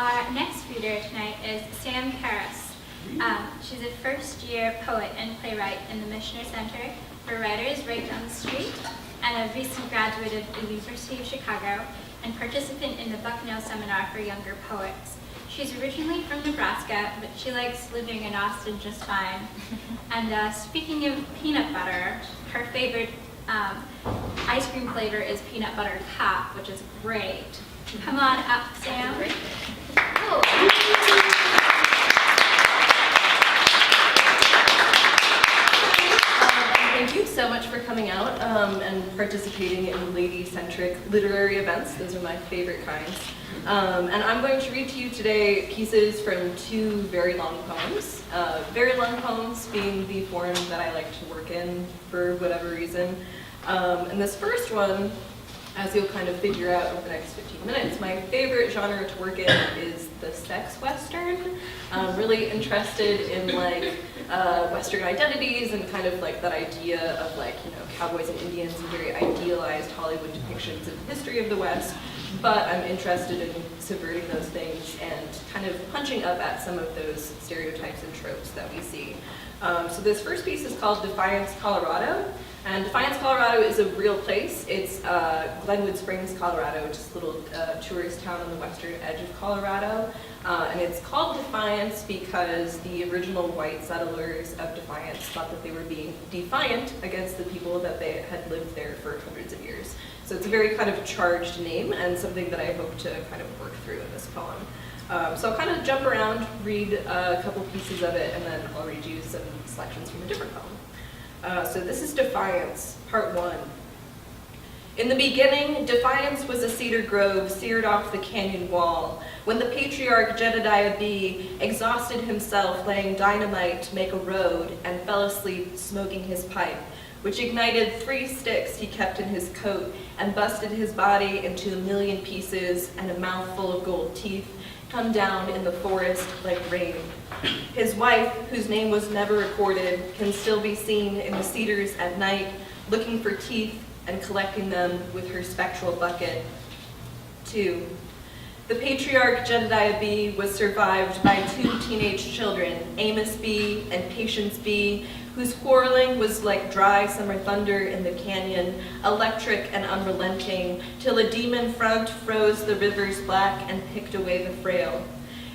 Our next reader tonight is Sam Karras. She's a first-year poet and playwright in the Missioner Center for Writers right down the street, and a recent graduate of the University of Chicago and participant in the Bucknell Seminar for Younger Poets. She's originally from Nebraska, but she likes living in Austin just fine. And speaking of peanut butter, her favorite ice cream flavor is peanut butter cup, which is great. Come on up, Sam. Oh. Thank you so much for coming out and participating in lady-centric literary events. Those are my favorite kinds. And I'm going to read to you today pieces from two very long poems. Very long poems being the form that I like to work in for whatever reason. And this first one, as you'll kind of figure out over the next 15 minutes, my favorite genre to work in is the sex western. I'm really interested in Western identities and kind of like that idea of cowboys and Indians and very idealized Hollywood depictions of the history of the West. But I'm interested in subverting those things and kind of punching up at some of those stereotypes and tropes that we see. So this first piece is called Defiance, Colorado. And Defiance, Colorado is a real place. It's Glenwood Springs, Colorado, which is a little tourist town on the western edge of Colorado. And it's called Defiance because the original white settlers of Defiance thought that they were being defiant against the people that they had lived there for hundreds of years. So it's a very kind of charged name and something that I hope to kind of work through in this poem. So I'll kind of jump around, read a couple pieces of it, and then I'll read you some selections from a different poem. So this is Defiance, Part 1. In the beginning, Defiance was a cedar grove seared off the canyon wall, when the patriarch Jedediah B. exhausted himself laying dynamite to make a road and fell asleep smoking his pipe, which ignited 3 sticks he kept in his coat and busted his body into 1,000,000 pieces, and a mouthful of gold teeth come down in the forest like rain. His wife, whose name was never recorded, can still be seen in the cedars at night, looking for teeth and collecting them with her spectral bucket. 2. The patriarch Jedediah B. was survived by 2 teenage children, Amos B. and Patience B., whose quarreling was like dry summer thunder in the canyon, electric and unrelenting, till a demon front froze the rivers black and picked away the frail.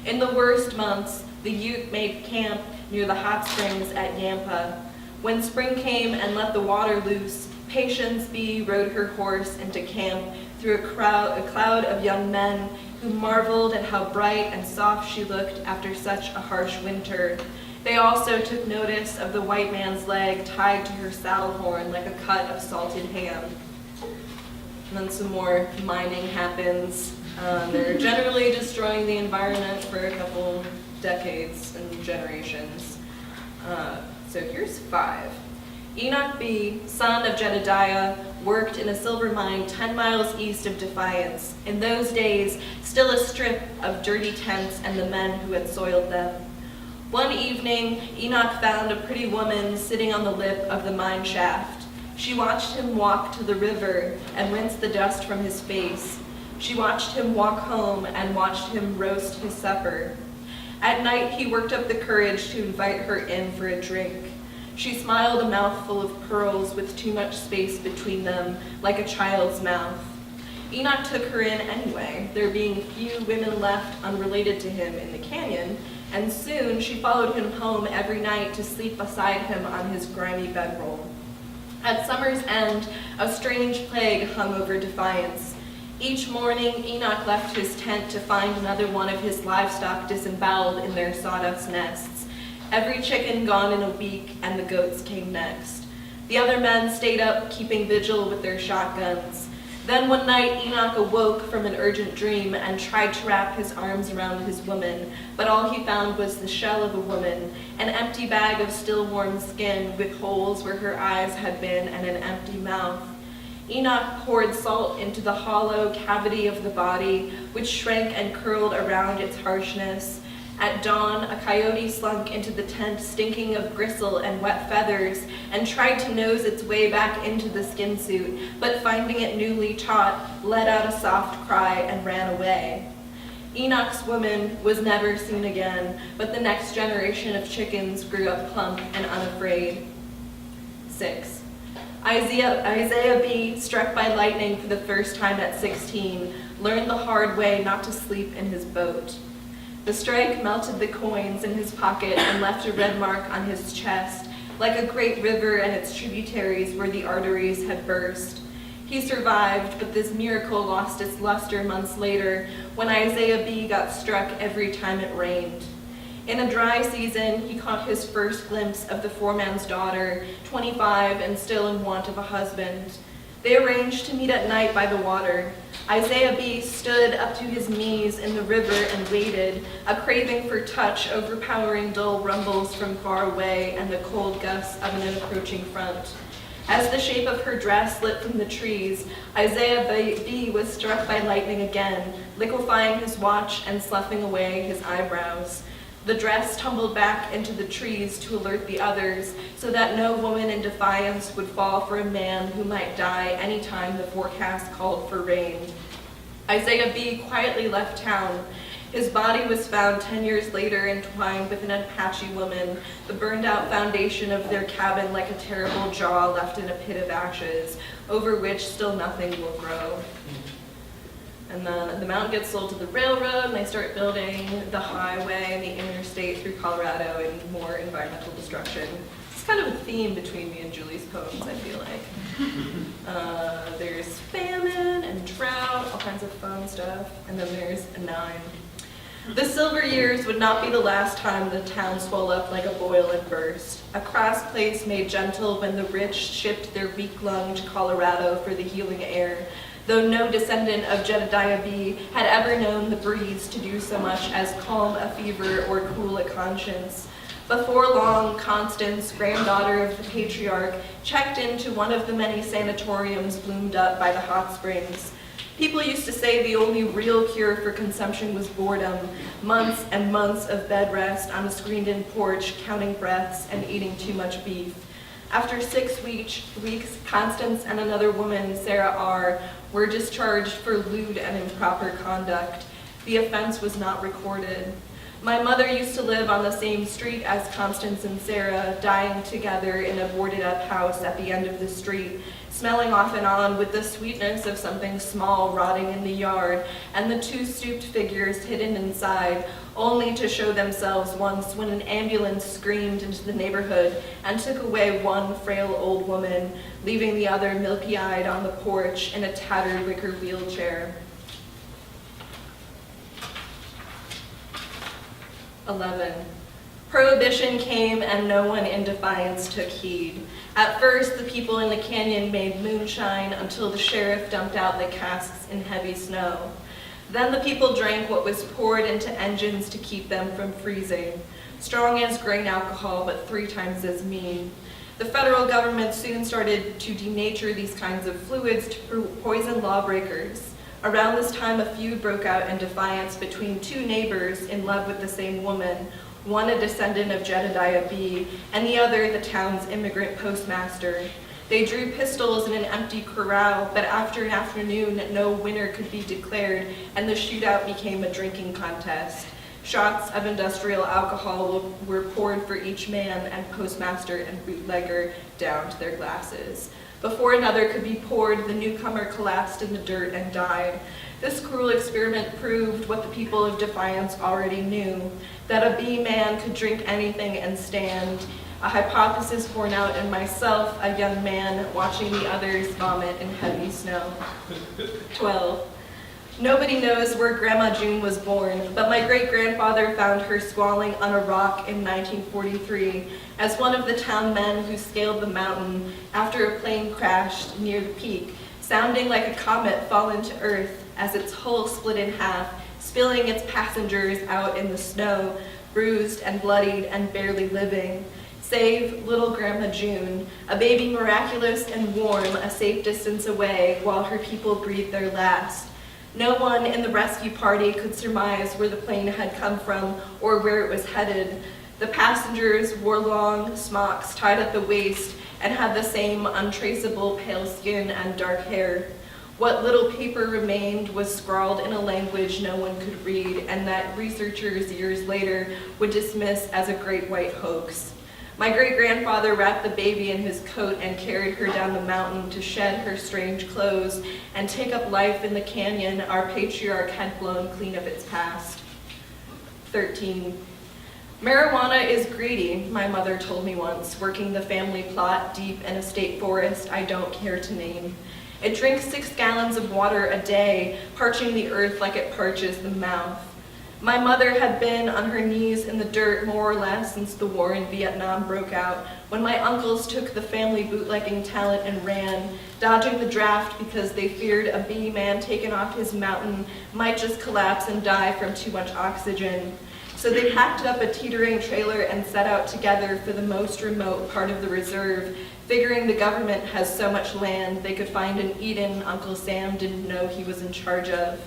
In the worst months, the youth made camp near the hot springs at Yampa. When spring came and let the water loose, Patience B. rode her horse into camp through a cloud of young men who marveled at how bright and soft she looked after such a harsh winter. They also took notice of the white man's leg tied to her saddle horn like a cut of salted ham. And then some more mining happens. They're generally destroying the environment for a couple decades and generations. So here's 5. Enoch B., son of Jedediah, worked in a silver mine 10 miles east of Defiance. In those days, still a strip of dirty tents and the men who had soiled them. One evening, Enoch found a pretty woman sitting on the lip of the mine shaft. She watched him walk to the river and rinse the dust from his face. She watched him walk home and watched him roast his supper. At night, he worked up the courage to invite her in for a drink. She smiled a mouthful of pearls with too much space between them, like a child's mouth. Enoch took her in anyway, there being few women left unrelated to him in the canyon, and soon she followed him home every night to sleep beside him on his grimy bedroll. At summer's end, a strange plague hung over Defiance. Each morning, Enoch left his tent to find another one of his livestock disemboweled in their sawdust nests. Every chicken gone in a week, and the goats came next. The other men stayed up, keeping vigil with their shotguns. Then one night, Enoch awoke from an urgent dream and tried to wrap his arms around his woman, but all he found was the shell of a woman, an empty bag of still warm skin with holes where her eyes had been and an empty mouth. Enoch poured salt into the hollow cavity of the body, which shrank and curled around its harshness. At dawn, a coyote slunk into the tent, stinking of gristle and wet feathers, and tried to nose its way back into the skin suit, but finding it newly taut, let out a soft cry and ran away. Enoch's woman was never seen again, but the next generation of chickens grew up plump and unafraid. 6. Isaiah B., struck by lightning for the first time at 16, learned the hard way not to sleep in his boat. The strike melted the coins in his pocket and left a red mark on his chest, like a great river and its tributaries where the arteries had burst. He survived, but this miracle lost its luster months later when Isaiah B. got struck every time it rained. In a dry season, he caught his first glimpse of the foreman's daughter, 25 and still in want of a husband. They arranged to meet at night by the water. Isaiah B. stood up to his knees in the river and waited, a craving for touch overpowering dull rumbles from far away and the cold gusts of an approaching front. As the shape of her dress lit from the trees, Isaiah B. was struck by lightning again, liquefying his watch and sloughing away his eyebrows. The dress tumbled back into the trees to alert the others, so that no woman in defiance would fall for a man who might die any time the forecast called for rain. Isaiah B. quietly left town. His body was found 10 years later entwined with an Apache woman, the burned-out foundation of their cabin like a terrible jaw left in a pit of ashes, over which still nothing will grow. And then the mountain gets sold to the railroad, and they start building the highway and the interstate through Colorado, and more environmental destruction. It's kind of a theme between me and Julie's poems, I feel like. There's famine and drought, all kinds of fun stuff, and then there's a 9. The silver years would not be the last time the town swelled up like a boil and burst, a crass place made gentle when the rich shipped their weak-lunged Colorado for the healing air, though no descendant of Jedediah B. had ever known the breeze to do so much as calm a fever or cool a conscience. Before long, Constance, granddaughter of the patriarch, checked into one of the many sanatoriums bloomed up by the hot springs. People used to say the only real cure for consumption was boredom, months and months of bed rest on a screened-in porch, counting breaths and eating too much beef. After 6 weeks, Constance and another woman, Sarah R., were discharged for lewd and improper conduct. The offense was not recorded. My mother used to live on the same street as Constance and Sarah, dying together in a boarded-up house at the end of the street, smelling off and on with the sweetness of something small rotting in the yard, and the 2 stooped figures hidden inside, only to show themselves once when an ambulance screamed into the neighborhood and took away one frail old woman, leaving the other milky-eyed on the porch in a tattered wicker wheelchair. 11. Prohibition came and no one in defiance took heed. At first, the people in the canyon made moonshine until the sheriff dumped out the casks in heavy snow. Then the people drank what was poured into engines to keep them from freezing. Strong as grain alcohol, but 3 times as mean. The federal government soon started to denature these kinds of fluids to poison lawbreakers. Around this time, a feud broke out in defiance between 2 neighbors in love with the same woman, one a descendant of Jedediah B., and the other the town's immigrant postmaster. They drew pistols in an empty corral, but after an afternoon, no winner could be declared, and the shootout became a drinking contest. Shots of industrial alcohol were poured for each man, and postmaster and bootlegger downed their glasses. Before another could be poured, the newcomer collapsed in the dirt and died. This cruel experiment proved what the people of Defiance already knew, that a bee man could drink anything and stand, a hypothesis borne out in myself, a young man, watching the others vomit in heavy snow. 12. Nobody knows where Grandma June was born, but my great-grandfather found her squalling on a rock in 1943 as one of the town men who scaled the mountain after a plane crashed near the peak, sounding like a comet fallen to earth as its hull split in half, spilling its passengers out in the snow, bruised and bloodied and barely living. Save little Grandma June, a baby miraculous and warm, a safe distance away while her people breathed their last. No one in the rescue party could surmise where the plane had come from or where it was headed. The passengers wore long smocks tied at the waist and had the same untraceable pale skin and dark hair. What little paper remained was scrawled in a language no one could read, and that researchers years later would dismiss as a great white hoax. My great-grandfather wrapped the baby in his coat and carried her down the mountain to shed her strange clothes and take up life in the canyon our patriarch had blown clean of its past. 13. Marijuana is greedy, my mother told me once, working the family plot deep in a state forest I don't care to name. It drinks 6 gallons of water a day, parching the earth like it parches the mouth. My mother had been on her knees in the dirt more or less since the war in Vietnam broke out, when my uncles took the family bootlegging talent and ran, dodging the draft because they feared a bee man taken off his mountain might just collapse and die from too much oxygen. So they packed up a teetering trailer and set out together for the most remote part of the reserve, figuring the government has so much land they could find an Eden Uncle Sam didn't know he was in charge of.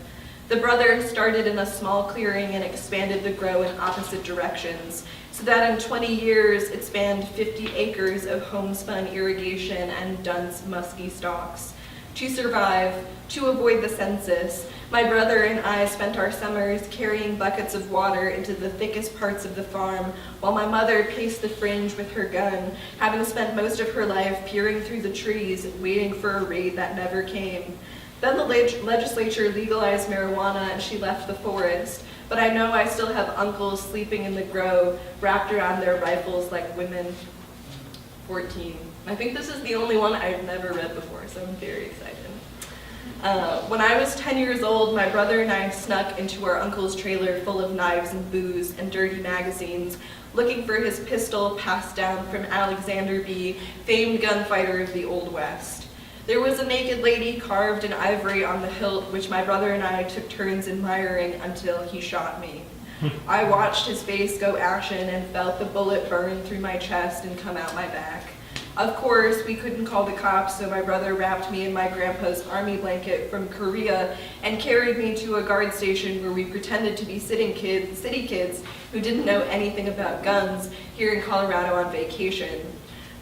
The brothers started in a small clearing and expanded the grow in opposite directions, so that in 20 years it spanned 50 acres of homespun irrigation and dunce musky stalks. To survive, to avoid the census, my brother and I spent our summers carrying buckets of water into the thickest parts of the farm, while my mother paced the fringe with her gun, having spent most of her life peering through the trees, waiting for a raid that never came. Then the legislature legalized marijuana and she left the forest, but I know I still have uncles sleeping in the grow, wrapped around their rifles like women. 14. I think this is the only one I've never read before, so I'm very excited. When I was 10 years old, my brother and I snuck into our uncle's trailer full of knives and booze and dirty magazines, looking for his pistol passed down from Alexander B., famed gunfighter of the Old West. There was a naked lady carved in ivory on the hilt, which my brother and I took turns admiring until he shot me. I watched his face go ashen and felt the bullet burn through my chest and come out my back. Of course, we couldn't call the cops, so my brother wrapped me in my grandpa's army blanket from Korea and carried me to a guard station where we pretended to be city kids who didn't know anything about guns here in Colorado on vacation.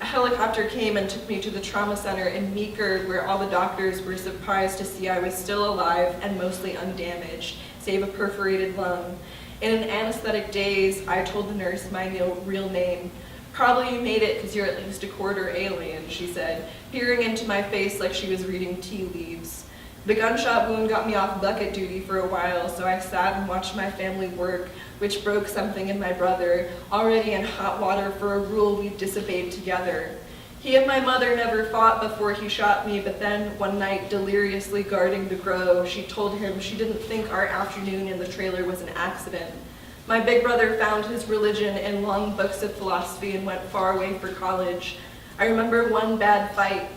A helicopter came and took me to the trauma center in Meeker, where all the doctors were surprised to see I was still alive and mostly undamaged, save a perforated lung. In an anesthetic daze, I told the nurse my real name. "Probably you made it because you're at least a quarter alien," she said, peering into my face like she was reading tea leaves. The gunshot wound got me off bucket duty for a while, so I sat and watched my family work, which broke something in my brother, already in hot water for a rule we'd disobeyed together. He and my mother never fought before he shot me, but then one night, deliriously guarding the grow, she told him she didn't think our afternoon in the trailer was an accident. My big brother found his religion in long books of philosophy and went far away for college. I remember one bad fight.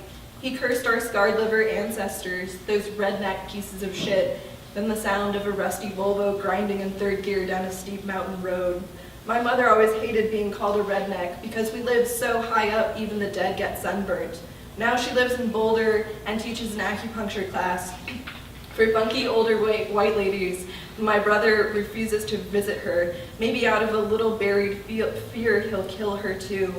He cursed our scarred liver ancestors, those redneck pieces of shit, then the sound of a rusty Volvo grinding in third gear down a steep mountain road. My mother always hated being called a redneck because we lived so high up even the dead get sunburnt. Now she lives in Boulder and teaches an acupuncture class for funky older white ladies. My brother refuses to visit her. Maybe out of a little buried fear he'll kill her too,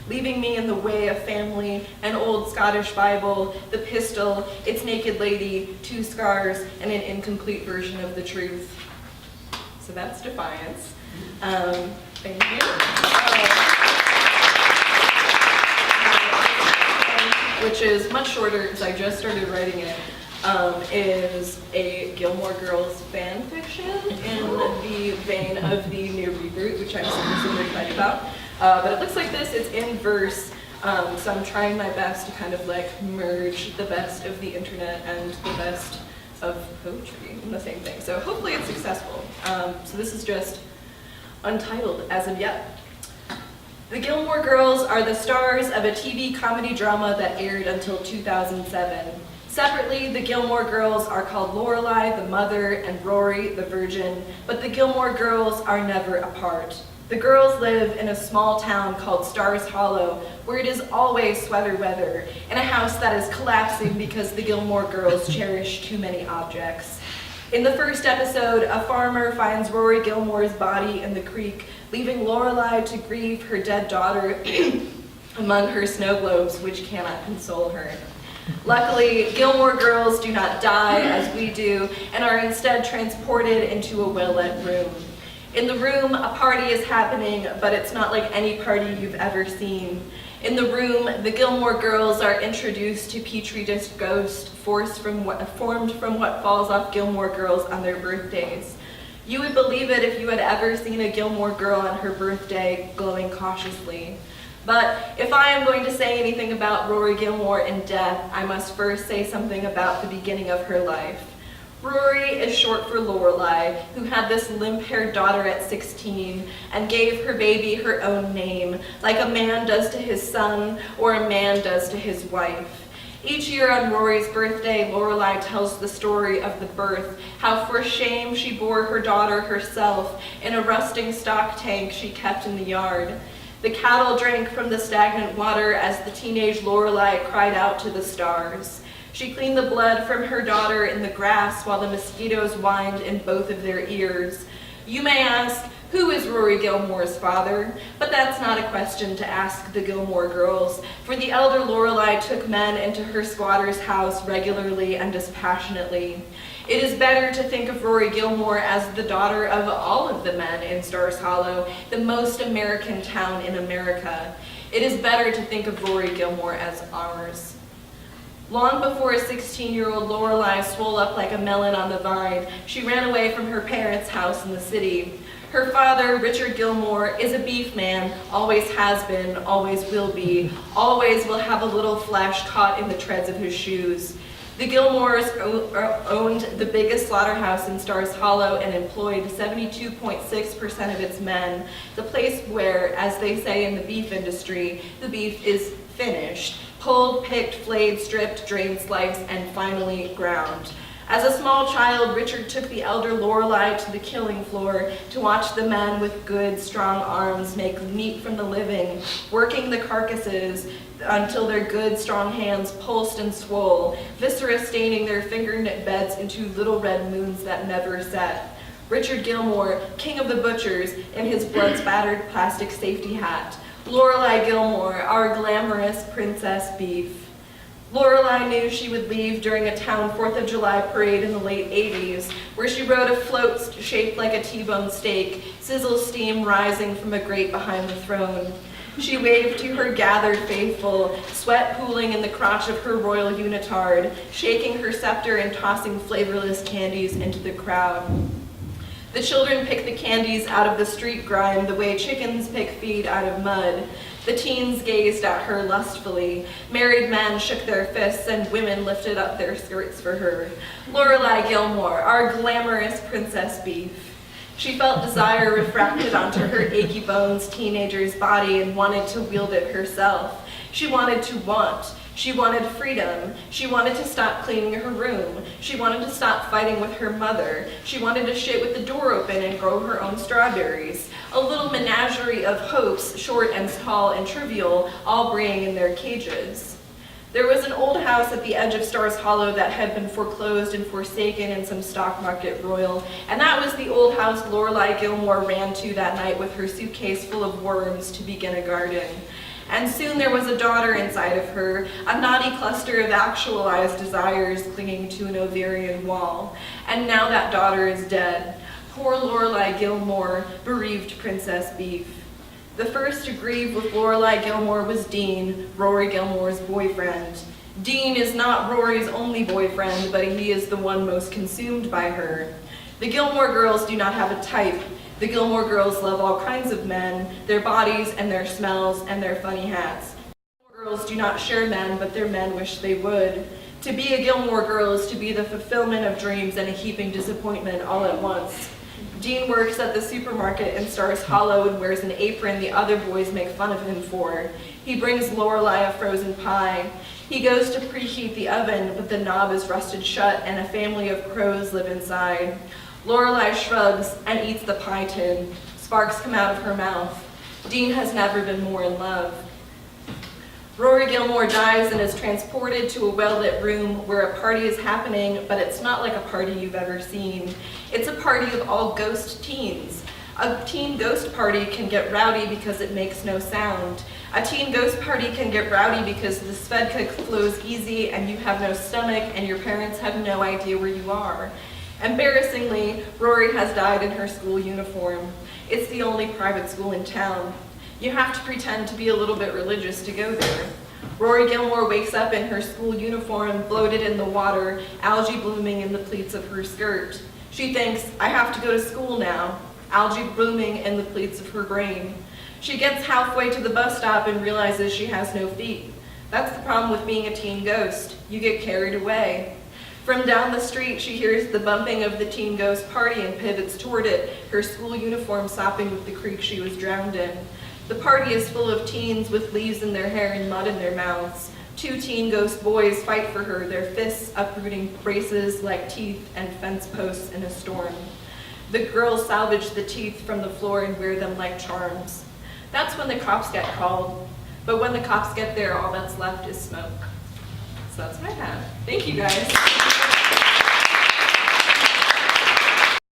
leaving me in the way of family, an old Scottish Bible, the pistol, its naked lady, 2 scars, and an incomplete version of the truth. So that's Defiance. Thank you. Which is much shorter because I just started writing it. Is a Gilmore Girls fan fiction in the vein of the new reboot, which I'm super excited about. But it looks like this. It's in verse, so I'm trying my best to kind of like merge the best of the internet and the best of poetry in the same thing. So hopefully it's successful. So this is just untitled as of yet. The Gilmore Girls are the stars of a TV comedy drama that aired until 2007. Separately, the Gilmore Girls are called Lorelai, the mother, and Rory, the virgin, but the Gilmore Girls are never apart. The girls live in a small town called Stars Hollow, where it is always sweater weather, in a house that is collapsing because the Gilmore Girls cherish too many objects. In the first episode, a farmer finds Rory Gilmore's body in the creek, leaving Lorelai to grieve her dead daughter among her snow globes, which cannot console her. Luckily, Gilmore girls do not die as we do and are instead transported into a well-lit room. In the room, a party is happening, but it's not like any party you've ever seen. In the room, the Gilmore girls are introduced to Petri dish ghosts formed from what falls off Gilmore girls on their birthdays. You would believe it if you had ever seen a Gilmore girl on her birthday glowing cautiously. But if I am going to say anything about Rory Gilmore in death, I must first say something about the beginning of her life. Rory is short for Lorelei, who had this limp-haired daughter at 16 and gave her baby her own name, like a man does to his son or a man does to his wife. Each year on Rory's birthday, Lorelei tells the story of the birth, how for shame she bore her daughter herself in a rusting stock tank she kept in the yard. The cattle drank from the stagnant water as the teenage Lorelei cried out to the stars. She cleaned the blood from her daughter in the grass while the mosquitoes whined in both of their ears. You may ask, who is Rory Gilmore's father? But that's not a question to ask the Gilmore girls, for the elder Lorelei took men into her squatter's house regularly and dispassionately. It is better to think of Rory Gilmore as the daughter of all of the men in Stars Hollow, the most American town in America. It is better to think of Rory Gilmore as ours. Long before a 16-year-old Lorelei swole up like a melon on the vine, she ran away from her parents' house in the city. Her father, Richard Gilmore, is a beef man, always has been, always will be, always will have a little flesh caught in the treads of his shoes. The Gilmores owned the biggest slaughterhouse in Stars Hollow and employed 72.6% of its men, the place where, as they say in the beef industry, the beef is finished, pulled, picked, flayed, stripped, drained, sliced, and finally ground. As a small child, Richard took the elder Lorelei to the killing floor to watch the men with good, strong arms make meat from the living, working the carcasses until their good, strong hands pulsed and swole, viscera staining their finger-knit beds into little red moons that never set. Richard Gilmore, king of the butchers, in his blood-spattered plastic safety hat. Lorelei Gilmore, our glamorous princess beef. Lorelei knew she would leave during a town 4th of July parade in the late 80s, where she rode a float shaped like a T-bone steak, sizzle steam rising from a grate behind the throne. She waved to her gathered faithful, sweat pooling in the crotch of her royal unitard, shaking her scepter and tossing flavorless candies into the crowd. The children picked the candies out of the street grime the way chickens pick feed out of mud. The teens gazed at her lustfully. Married men shook their fists and women lifted up their skirts for her. Lorelei Gilmore, our glamorous princess beef. She felt desire refracted onto her achy bones teenager's body and wanted to wield it herself. She wanted to want. She wanted freedom. She wanted to stop cleaning her room. She wanted to stop fighting with her mother. She wanted to shit with the door open and grow her own strawberries. A little menagerie of hopes, short and tall and trivial, all braying in their cages. There was an old house at the edge of Stars Hollow that had been foreclosed and forsaken in some stock market royal, and that was the old house Lorelei Gilmore ran to that night with her suitcase full of worms to begin a garden. And soon there was a daughter inside of her, a naughty cluster of actualized desires clinging to an ovarian wall. And now that daughter is dead. Poor Lorelei Gilmore, bereaved princess beef. The first to grieve with Lorelei Gilmore was Dean, Rory Gilmore's boyfriend. Dean is not Rory's only boyfriend, but he is the one most consumed by her. The Gilmore girls do not have a type. The Gilmore girls love all kinds of men, their bodies and their smells and their funny hats. Gilmore girls do not share men, but their men wish they would. To be a Gilmore girl is to be the fulfillment of dreams and a heaping disappointment all at once. Dean works at the supermarket in Stars Hollow and wears an apron the other boys make fun of him for. He brings Lorelei a frozen pie. He goes to preheat the oven, but the knob is rusted shut and a family of crows live inside. Lorelei shrugs and eats the pie tin. Sparks come out of her mouth. Dean has never been more in love. Rory Gilmore dies and is transported to a well-lit room where a party is happening, but it's not like a party you've ever seen. It's a party of all ghost teens. A teen ghost party can get rowdy because it makes no sound. A teen ghost party can get rowdy because the Svedka flows easy and you have no stomach and your parents have no idea where you are. Embarrassingly, Rory has died in her school uniform. It's the only private school in town. You have to pretend to be a little bit religious to go there. Rory Gilmore wakes up in her school uniform, bloated in the water, algae blooming in the pleats of her skirt. She thinks, I have to go to school now, algae blooming in the pleats of her brain. She gets halfway to the bus stop and realizes she has no feet. That's the problem with being a teen ghost. You get carried away. From down the street, she hears the bumping of the teen ghost party and pivots toward it, her school uniform sopping with the creek she was drowned in. The party is full of teens with leaves in their hair and mud in their mouths. 2 teen ghost boys fight for her, their fists uprooting braces like teeth and fence posts in a storm. The girls salvage the teeth from the floor and wear them like charms. That's when the cops get called. But when the cops get there, all that's left is smoke. So that's what I have. Thank you, guys.